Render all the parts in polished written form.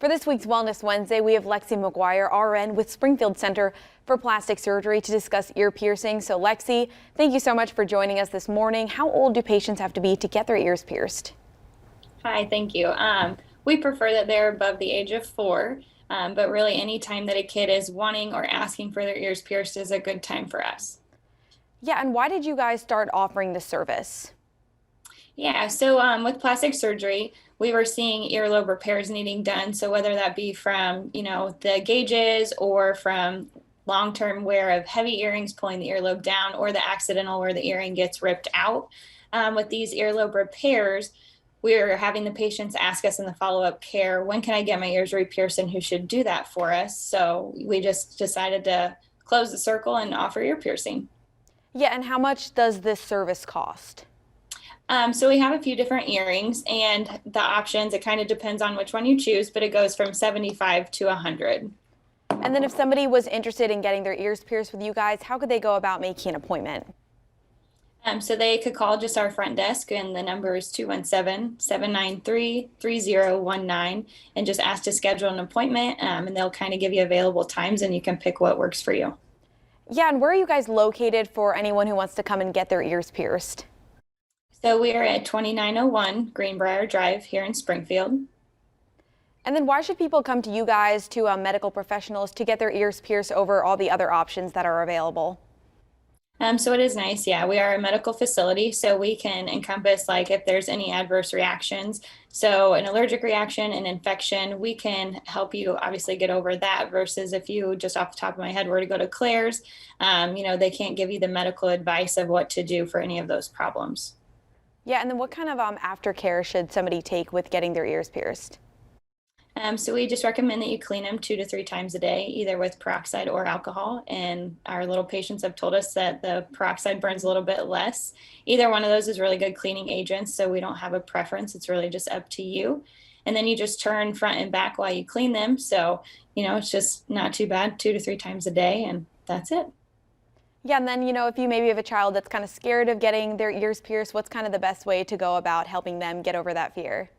For this week's Wellness Wednesday, we have Lexi Maguire, RN with Springfield Center for Plastic Surgery, to discuss ear piercing. So Lexi, thank you so much for joining us this morning. How old do patients have to be to get their ears pierced? Hi, thank you. We prefer that they're above the age of 4, but really any time that a kid is wanting or asking for their ears pierced is a good time for us. Yeah, and why did you guys start offering this service? Yeah, so with plastic surgery, we were seeing earlobe repairs needing done. So whether that be from, the gauges or from long-term wear of heavy earrings pulling the earlobe down, or the accidental where the earring gets ripped out. With these earlobe repairs, we're having the patients ask us in the follow-up care, when can I get my ears re-pierced and who should do that for us? So we just decided to close the circle and offer ear piercing. Yeah, and how much does this service cost? So we have a few different earrings, and the options, it kind of depends on which one you choose, but it goes from 75 to 100. And then if somebody was interested in getting their ears pierced with you guys, how could they go about making an appointment? So they could call just our front desk, and the number is 217-793-3019, and just ask to schedule an appointment, and they'll kind of give you available times and you can pick what works for you. Yeah, and where are you guys located for anyone who wants to come and get their ears pierced? So we are at 2901 Greenbrier Drive here in Springfield. And then why should people come to you guys, to medical professionals, to get their ears pierced over all the other options that are available? So it is nice. Yeah, we are a medical facility, so we can encompass like if there's any adverse reactions. So an allergic reaction, an infection, we can help you obviously get over that, versus if you just off the top of my head were to go to Claire's, they can't give you the medical advice of what to do for any of those problems. Yeah, and then what kind of aftercare should somebody take with getting their ears pierced? So we just recommend that you clean them 2 to 3 times a day, either with peroxide or alcohol. And our little patients have told us that the peroxide burns a little bit less. Either one of those is really good cleaning agents, so we don't have a preference. It's really just up to you. And then you just turn front and back while you clean them. So, it's just not too bad, 2 to 3 times a day, and that's it. Yeah, and then, if you maybe have a child that's kind of scared of getting their ears pierced, what's kind of the best way to go about helping them get over that fear?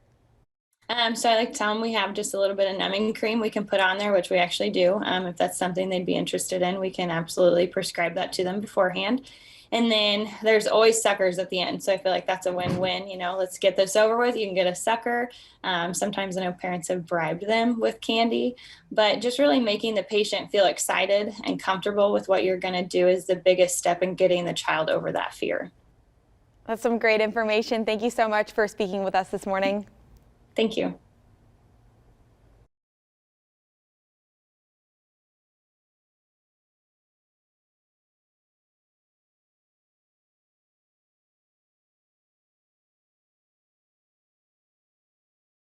So I like to tell them we have just a little bit of numbing cream we can put on there, which we actually do. If that's something they'd be interested in, we can absolutely prescribe that to them beforehand. And then there's always suckers at the end. So I feel like that's a win-win. Let's get this over with. You can get a sucker. Sometimes I know parents have bribed them with candy, but just really making the patient feel excited and comfortable with what you're going to do is the biggest step in getting the child over that fear. That's some great information. Thank you so much for speaking with us this morning. Thank you.